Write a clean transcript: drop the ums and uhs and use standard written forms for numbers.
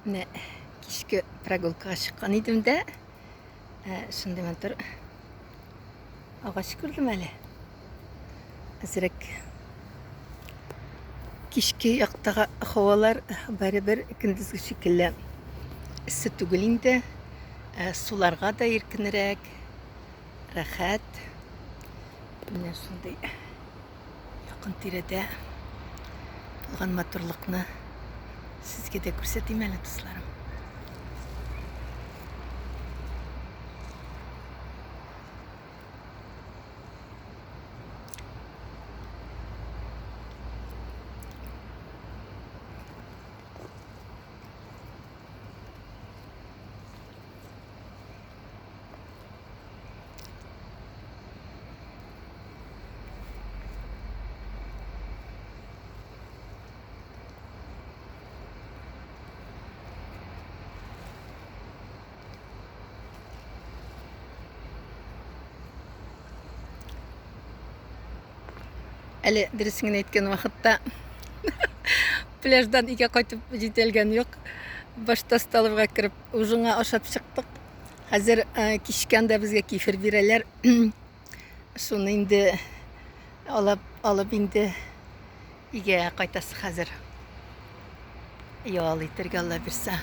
Міне кешкі прогулкаға шыққан едім де, шынды мен тұр ағаш көрдім әлі. Әзірек кешкі яқтағы хавалар бәрі-бір күндізгі шекілі ісі түгіл инде. Суларға да еркінірек, рахат. Міне шындай якын тирәдә болған матурлыкны сезгә дә күрсәтим әле, дусларым. Әлі дөресен әйткән вакытта пляждан өйгә кайтып җитәлгән юк. Башта столовка кереп, ужинга ашап чыктык. Хәзер кичкән дә безгә кефир бирәләр. Шуны инде алып инде өйгә кайтасы хәзер. Ял итәргә Алла бирсә.